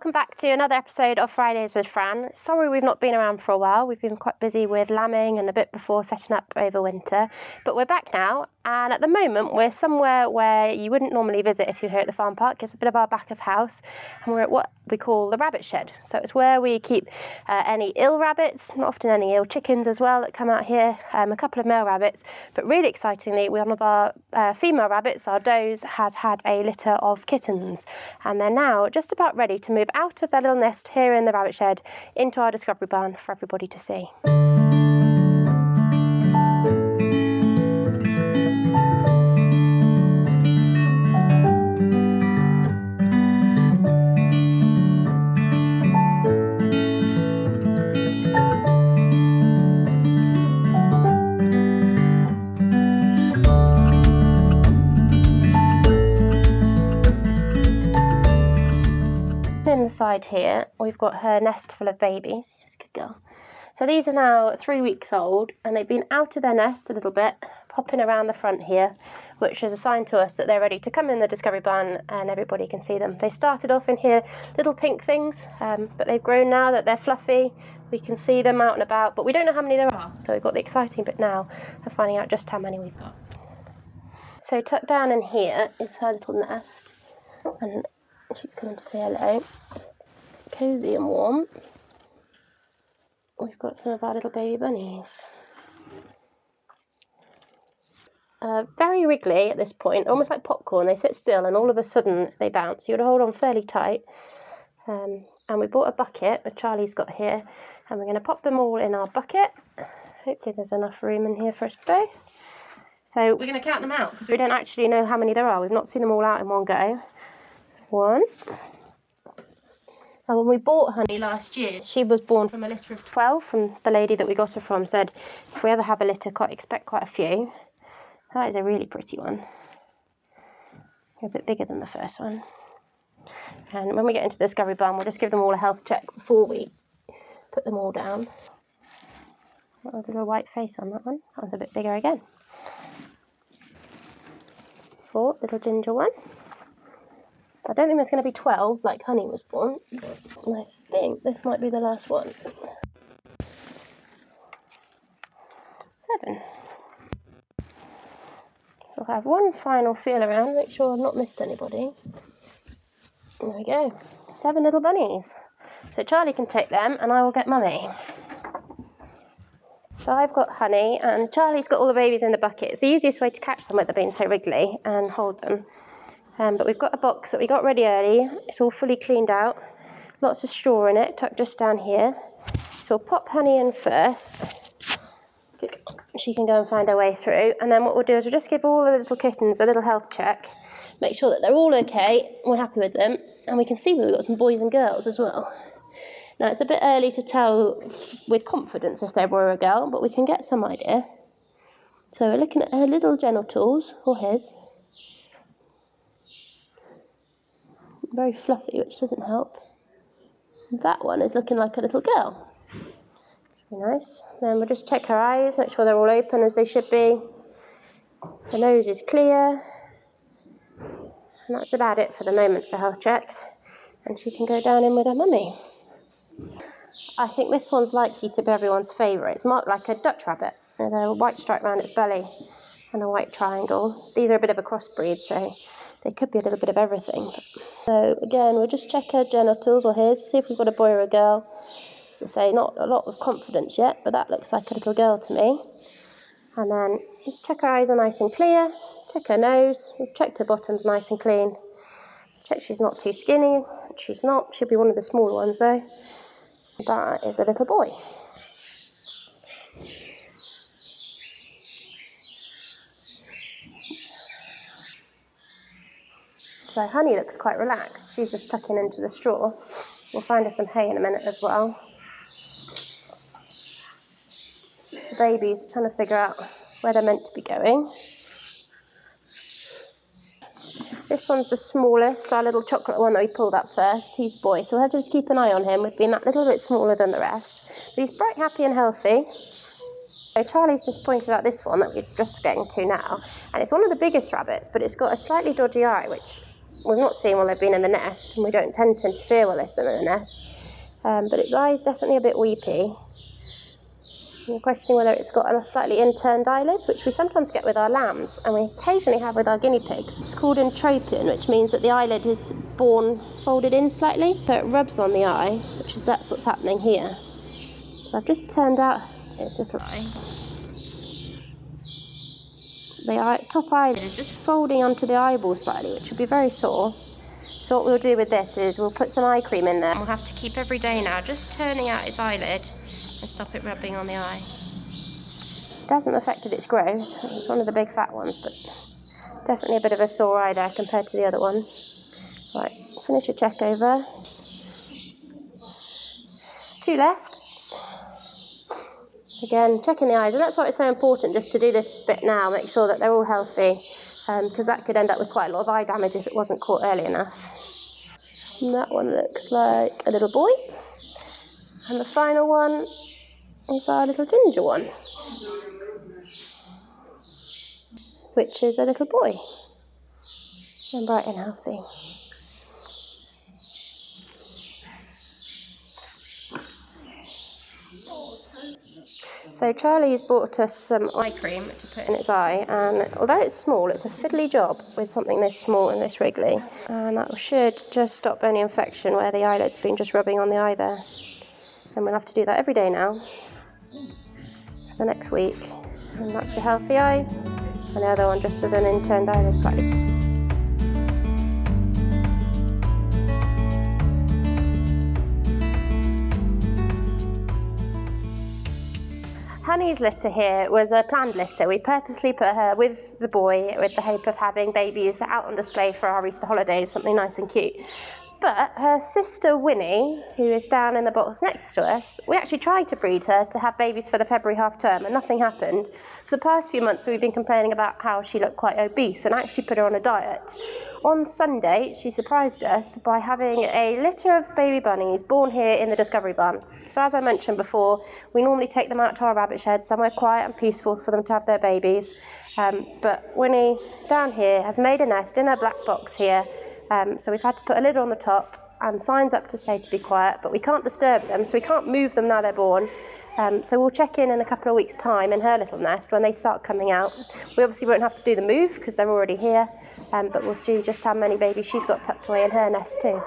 welcome back to another episode of Fridays with Fran. Sorry we've not been around for a while. We've been quite busy with lambing and a bit before setting up over winter. But we're back now, and at the moment we're somewhere where you wouldn't normally visit if you're here at the farm park. It's a bit of our back of house, and we're at what we call the rabbit shed. So it's where we keep any ill rabbits, not often any ill chickens as well that come out here, a couple of male rabbits. But really excitingly, one of our female rabbits, our does, has had a litter of kittens, and they're now just about ready to move out of their little nest here in the rabbit shed into our discovery barn for everybody to see. Inside here we've got her nest full of babies. Yes, good girl. So these are now 3 weeks old, and they've been out of their nest a little bit, popping around the front here, which is a sign to us that they're ready to come in the discovery barn and everybody can see them. They started off in here little pink things, but they've grown now that they're fluffy. We can see them out and about, but we don't know how many there are, so we've got the exciting bit now of finding out just how many we've got. So tucked down in here is her little nest, and she's coming to say hello. Cosy and warm. We've got some of our little baby bunnies. Very wriggly at this point, almost like popcorn. They sit still and all of a sudden they bounce. You've got to hold on fairly tight. And we bought a bucket that Charlie's got here, and we're going to pop them all in our bucket. Hopefully there's enough room in here for us both. So we're going to count them out because we don't actually know how many there are. We've not seen them all out in one go. 1. And when we bought Honey last year, she was born from a litter of 12 from the lady that we got her from. Said if we ever have a litter, expect quite a few. That is a really pretty one. A bit bigger than the first one. And when we get into the discovery barn, we'll just give them all a health check before we put them all down. Oh, there's a white face on that one. That one's a bit bigger again. 4, little ginger one. I don't think there's going to be 12 like Honey was born, but I think this might be the last one. 7. I'll have one final feel around, make sure I've not missed anybody. There we go. 7 little bunnies. So Charlie can take them and I will get Mummy. So I've got Honey and Charlie's got all the babies in the bucket. It's the easiest way to catch them without being so wriggly and hold them. But we've got a box that we got ready early. It's all fully cleaned out. Lots of straw in it, tucked just down here. So we'll pop Honey in first. She can go and find her way through. And then what we'll do is we'll just give all the little kittens a little health check. Make sure that they're all okay, we're happy with them. And we can see we've got some boys and girls as well. Now it's a bit early to tell with confidence if they're a boy or a girl, but we can get some idea. So we're looking at her little genitals, or his. Very fluffy, which doesn't help. That one is looking like a little girl. Very nice. Then we'll just check her eyes, make sure they're all open as they should be. Her nose is clear. And that's about it for the moment for health checks. And she can go down in with her mummy. I think this one's likely to be everyone's favourite. It's marked like a Dutch rabbit. There's a white stripe around its belly and a white triangle. These are a bit of a crossbreed, so they could be a little bit of everything. So again, we'll just check her genitals or his, see if we've got a boy or a girl. As I say, not a lot of confidence yet, but that looks like a little girl to me. And then check her eyes are nice and clear, check her nose, we've checked her bottom's nice and clean. Check she's not too skinny, she's not, she'll be one of the smaller ones though. That is a little boy. So Honey looks quite relaxed. She's just tucking into the straw. We'll find her some hay in a minute as well. The baby's trying to figure out where they're meant to be going. This one's the smallest, our little chocolate one that we pulled up first. He's a boy, so we'll have to just keep an eye on him. We've been that little bit smaller than the rest. But he's bright, happy and healthy. So Charlie's just pointed out this one that we're just getting to now. And it's one of the biggest rabbits, but it's got a slightly dodgy eye, which we've not seen while they've been in the nest, and we don't tend to interfere while they're still in the nest. But its eye is definitely a bit weepy. I'm questioning whether it's got a slightly inturned eyelid, which we sometimes get with our lambs, and we occasionally have with our guinea pigs. It's called entropion, which means that the eyelid is born folded in slightly, so it rubs on the eye, that's what's happening here. So I've just turned out its little eye. The top eyelid is just folding onto the eyeball slightly, which would be very sore. So what we'll do with this is we'll put some eye cream in there. And we'll have to keep every day now just turning out its eyelid and stop it rubbing on the eye. It hasn't affected its growth. It's one of the big fat ones, but definitely a bit of a sore eye there compared to the other one. Right, finish a check over. 2 left. Again, checking the eyes, and that's why it's so important just to do this bit now, make sure that they're all healthy, because that could end up with quite a lot of eye damage if it wasn't caught early enough. And that one looks like a little boy. And the final one is our little ginger one, which is a little boy, and bright and healthy. So Charlie's bought us some eye cream to put in its eye, and although it's small, it's a fiddly job with something this small and this wriggly, and that should just stop any infection where the eyelid's been just rubbing on the eye there. And we'll have to do that every day now for the next week. And that's the healthy eye, and the other one just with an inturned eyelid slightly. Honey's litter here was a planned litter. We purposely put her with the boy with the hope of having babies out on display for our Easter holidays, something nice and cute. But her sister Winnie, who is down in the box next to us, we actually tried to breed her to have babies for the February half term, and nothing happened. For the past few months we've been complaining about how she looked quite obese, and I actually put her on a diet. On Sunday she surprised us by having a litter of baby bunnies born here in the Discovery barn. So as I mentioned before, we normally take them out to our rabbit shed, somewhere quiet and peaceful for them to have their babies. But Winnie down here has made a nest in her black box here. So we've had to put a lid on the top and signs up to say to be quiet, but we can't disturb them, so we can't move them now they're born. So we'll check in a couple of weeks' time in her little nest when they start coming out. We obviously won't have to do the move because they're already here, but we'll see just how many babies she's got tucked away in her nest too.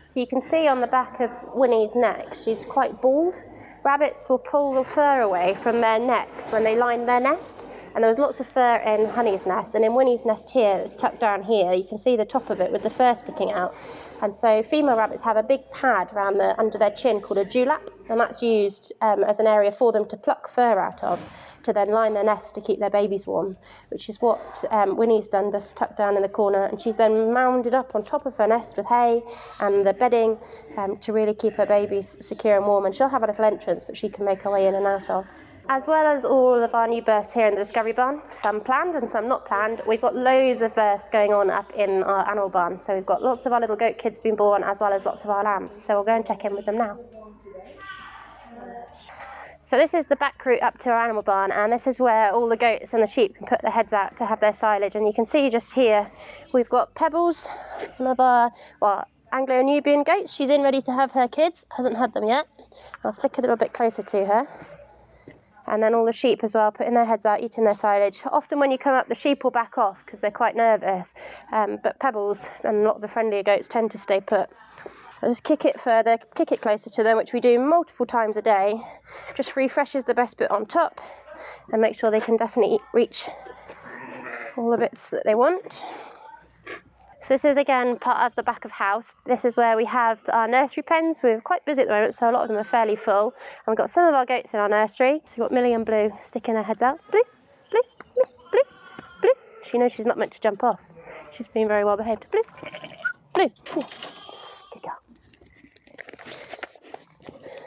So you can see on the back of Winnie's neck, she's quite bald. Rabbits will pull the fur away from their necks when they line their nest, and there was lots of fur in Honey's nest, and in Winnie's nest here, that's tucked down here, you can see the top of it with the fur sticking out. And so female rabbits have a big pad around under their chin called a dewlap, and that's used as an area for them to pluck fur out of, to then line their nest to keep their babies warm, which is what Winnie's done, just tucked down in the corner, and she's then mounded up on top of her nest with hay and the bedding to really keep her babies secure and warm, and she'll have a little entrance that she can make her way in and out of. As well as all of our new births here in the Discovery barn, some planned and some not planned, we've got loads of births going on up in our animal barn. So we've got lots of our little goat kids being born, as well as lots of our lambs. So we'll go and check in with them now. So this is the back route up to our animal barn, and this is where all the goats and the sheep can put their heads out to have their silage. And you can see just here, we've got Pebbles, one of our Anglo-Nubian goats. She's in ready to have her kids, hasn't had them yet. I'll flick a little bit closer to her. And then all the sheep as well, putting their heads out, eating their silage. Often when you come up, the sheep will back off because they're quite nervous. But Pebbles and a lot of the friendlier goats tend to stay put. So just kick it further, kick it closer to them, which we do multiple times a day. Just refreshes the best bit on top and make sure they can definitely reach all the bits that they want. So this is again part of the back of house. This is where we have our nursery pens. We're quite busy at the moment, so a lot of them are fairly full. And we've got some of our goats in our nursery. So we've got Millie and Blue sticking their heads out. Blue, Blue, Blue, Blue, Blue. She knows she's not meant to jump off. She's being very well behaved. Blue, Blue, Blue. Good girl.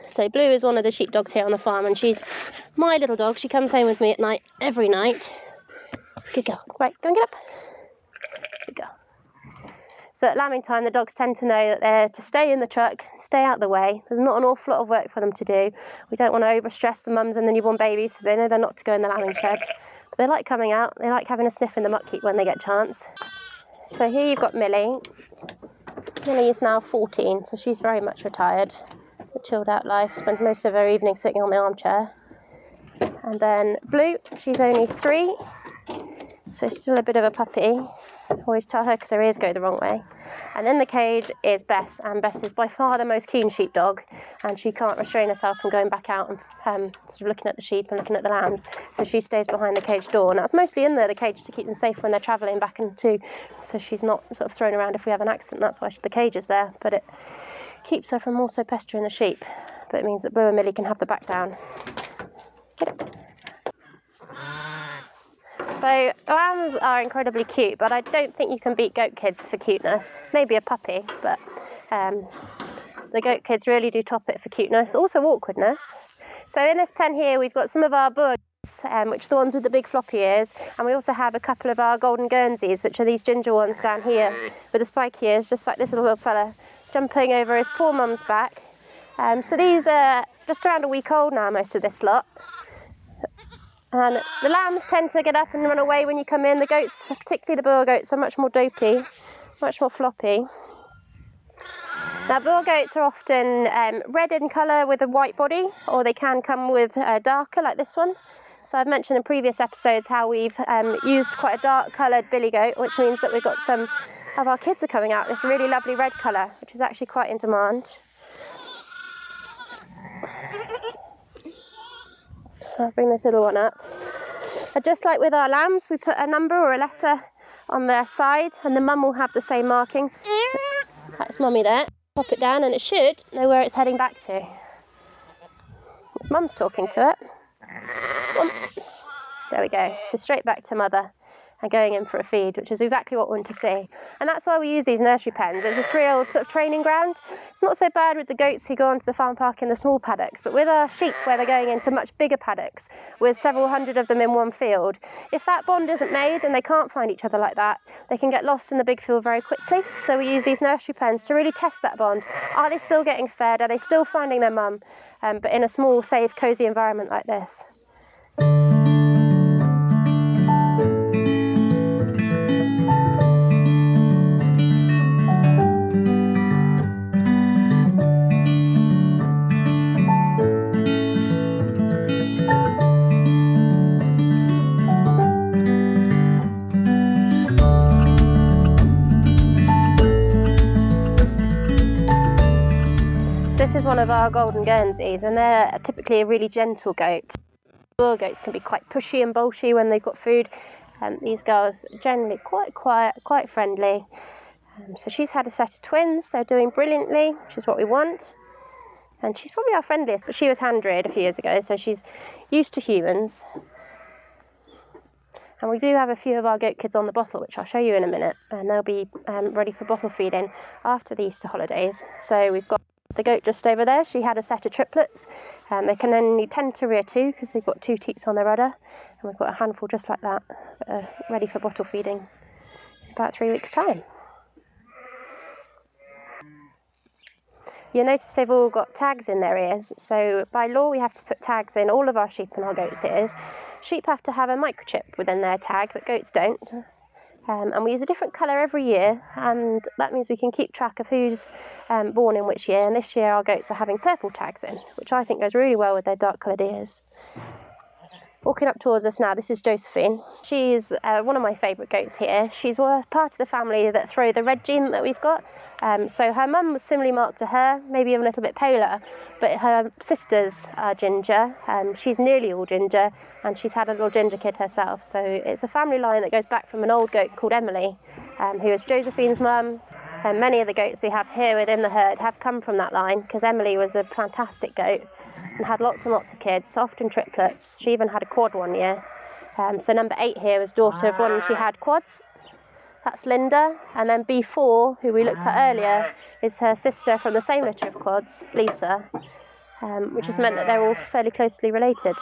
So Blue is one of the sheepdogs here on the farm, and she's my little dog. She comes home with me at night, every night. Good girl. Right, go and get up. Good girl. So at lambing time, the dogs tend to know that they're to stay in the truck, stay out the way. There's not an awful lot of work for them to do. We don't want to overstress the mums and the newborn babies, so they know they're not to go in the lambing shed. But they like coming out. They like having a sniff in the muck heap when they get a chance. So here you've got Millie. Millie is now 14, so she's very much retired. A chilled out life, spends most of her evening sitting on the armchair. And then Blue, she's only 3, so still a bit of a puppy. Always tell her because her ears go the wrong way. And in the cage is Bess, and Bess is by far the most keen sheepdog, and she can't restrain herself from going back out and sort of looking at the sheep and looking at the lambs, so she stays behind the cage door, and that's mostly in there, the cage, to keep them safe when they're travelling back into, so she's not sort of thrown around if we have an accident. That's why the cage is there, but it keeps her from also pestering the sheep, but it means that Blue and Millie can have the back down. Get it. So lambs are incredibly cute, but I don't think you can beat goat kids for cuteness. Maybe a puppy, but the goat kids really do top it for cuteness, also awkwardness. So in this pen here we've got some of our Bagots, which are the ones with the big floppy ears, and we also have a couple of our golden Guernseys, which are these ginger ones down here with the spiky ears, just like this little fella jumping over his poor mum's back. So these are just around a week old now, most of this lot. And the lambs tend to get up and run away when you come in. The goats, particularly the Boer goats, are much more dopey, much more floppy. Now Boer goats are often red in colour with a white body, or they can come with darker, like this one. So I've mentioned in previous episodes how we've used quite a dark coloured billy goat, which means that we've got some of our kids are coming out this really lovely red colour, which is actually quite in demand. I'll bring this little one up. And just like with our lambs, we put a number or a letter on their side, and the mum will have the same markings. So that's mummy there. Pop it down and it should know where it's heading back to. It's mum's talking to it. Mum. There we go. So straight back to mother and going in for a feed, which is exactly what we want to see. And that's why we use these nursery pens. It's this real sort of training ground. It's not so bad with the goats who go onto the farm park in the small paddocks, but with our sheep where they're going into much bigger paddocks with several hundred of them in one field, if that bond isn't made and they can't find each other like that, they can get lost in the big field very quickly. So we use these nursery pens to really test that bond. Are they still getting fed? Are they still finding their mum? But in a small, safe, cosy environment like this. This is one of our golden Guernseys, and they're typically a really gentle goat. Boer goats can be quite pushy and bolshy when they've got food. These girls are generally quite quiet, quite friendly. So she's had a set of twins, they're doing brilliantly, which is what we want. And she's probably our friendliest, but she was hand-reared a few years ago, so she's used to humans. And we do have a few of our goat kids on the bottle, which I'll show you in a minute, and they'll be ready for bottle feeding after the Easter holidays. So we've got the goat just over there. She had a set of triplets. They can only tend to rear 2 because they've got 2 teats on their udder, and we've got a handful just like that, ready for bottle feeding in about 3 weeks' time. You'll notice they've all got tags in their ears. So by law we have to put tags in all of our sheep and our goats' ears. Sheep have to have a microchip within their tag, but goats don't. And we use a different colour every year, and that means we can keep track of who's born in which year. And this year our goats are having purple tags in, which I think goes really well with their dark coloured ears. Walking up towards us now, this is Josephine. She's one of my favourite goats here. She's part of the family that throw the red gene that we've got. So her mum was similarly marked to her, maybe even a little bit paler, but her sisters are ginger. She's nearly all ginger, and she's had a little ginger kid herself. So it's a family line that goes back from an old goat called Emily, who is Josephine's mum. And many of the goats we have here within the herd have come from that line, because Emily was a fantastic goat and had lots and lots of kids, often triplets. She even had a quad one year. So number 8 here was daughter of one she had quads. That's Linda. And then B4, who we looked at earlier, is her sister from the same litter of quads, Lisa, which has meant that they're all fairly closely related.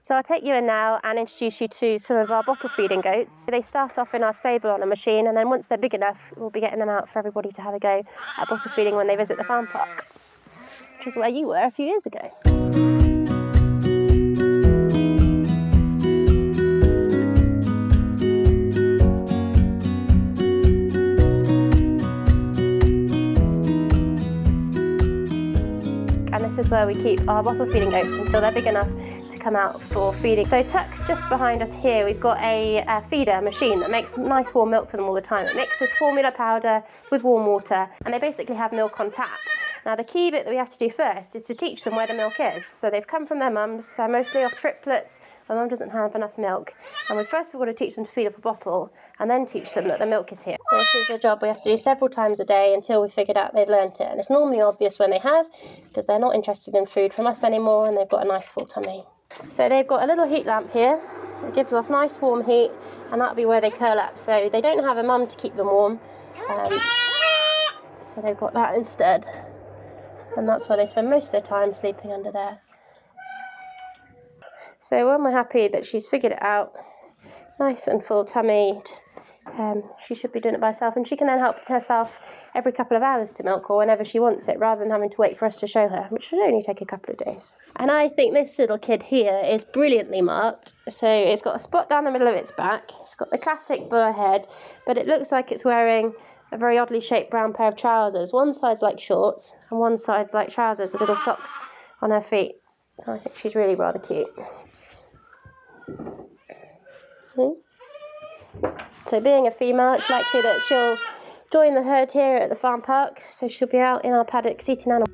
So I'll take you in now and introduce you to some of our bottle feeding goats. They start off in our stable on a machine, and then once they're big enough, we'll be getting them out for everybody to have a go at bottle feeding when they visit the farm park. much as where you were a few years ago. And this is where we keep our bottle feeding goats until they're big enough to come out for feeding. So tucked just behind us here, we've got a feeder machine that makes nice warm milk for them all the time. It mixes formula powder with warm water, and they basically have milk on tap. Now the key bit that we have to do first is to teach them where the milk is. So they've come from their mums, they're mostly off triplets. My mum doesn't have enough milk, and we first of all got to teach them to feed off a bottle and then teach them that the milk is here. So this is a job we have to do several times a day until we figured out they've learnt it, and it's normally obvious when they have, because they're not interested in food from us anymore and they've got a nice full tummy. So they've got a little heat lamp here. It gives off nice warm heat, and that'll be where they curl up. So they don't have a mum to keep them warm, so they've got that instead, and that's where they spend most of their time, sleeping under there. So when we're happy that she's figured it out, nice and full tummied, she should be doing it by herself, and she can then help herself every couple of hours to milk or whenever she wants it, rather than having to wait for us to show her, which should only take a couple of days. And I think this little kid here is brilliantly marked. So it's got a spot down the middle of its back, it's got the classic boa head, but it looks like it's wearing a very oddly shaped brown pair of trousers. One side's like shorts and one side's like trousers with little socks on her feet. I think she's really rather cute. So being a female, it's likely that she'll join the herd here at the farm park, so she'll be out in our paddocks eating animals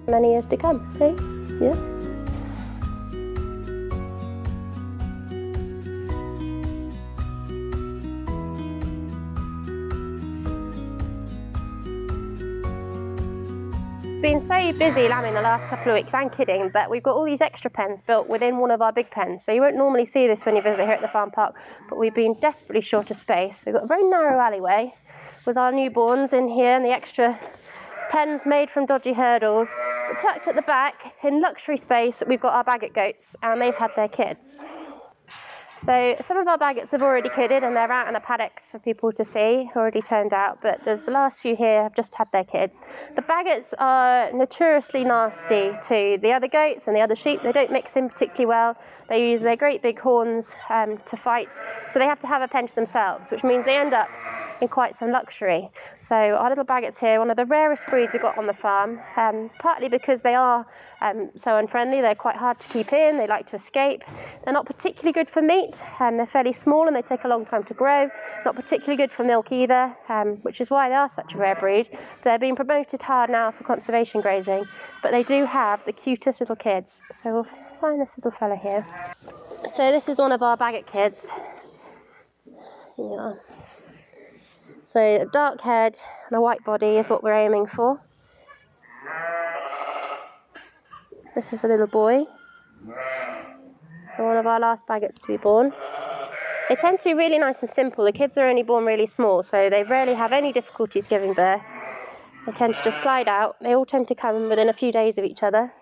for many years to come. Okay? Yeah. Been so busy lambing the last couple of weeks and kidding that we've got all these extra pens built within one of our big pens. So you won't normally see this when you visit here at the farm park, but we've been desperately short of space. We've got a very narrow alleyway with our newborns in here and the extra pens made from dodgy hurdles. But tucked at the back in luxury space, we've got our Bagot goats, and they've had their kids. So some of our Bagots have already kidded and they're out in the paddocks for people to see, already turned out, but there's the last few here have just had their kids. The Bagots are notoriously nasty to the other goats and the other sheep. They don't mix in particularly well. They use their great big horns to fight, so they have to have a pen to themselves, which means they end up in quite some luxury. So our little Bagots here, one of the rarest breeds we've got on the farm, partly because they are so unfriendly. They're quite hard to keep in, they like to escape. They're not particularly good for meat, and they're fairly small and they take a long time to grow. Not particularly good for milk either, which is why they are such a rare breed. They're being promoted hard now for conservation grazing, but they do have the cutest little kids. So we'll find this little fella here. So this is one of our Bagot kids. Yeah. So a dark head and a white body is what we're aiming for. This is a little boy. So one of our last Bagots to be born. They tend to be really nice and simple. The kids are only born really small, so they rarely have any difficulties giving birth. They tend to just slide out. They all tend to come within a few days of each other.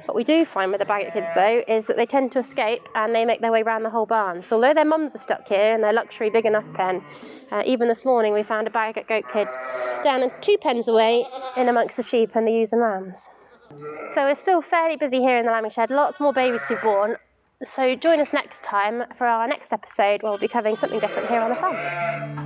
What we do find with the Bagot kids, though, is that they tend to escape and they make their way around the whole barn. So although their mums are stuck here in their luxury big enough pen, even this morning we found a Bagot goat kid down in 2 pens away in amongst the sheep and the ewes and lambs. So we're still fairly busy here in the lambing shed, lots more babies to be born. So join us next time for our next episode where we'll be covering something different here on the farm.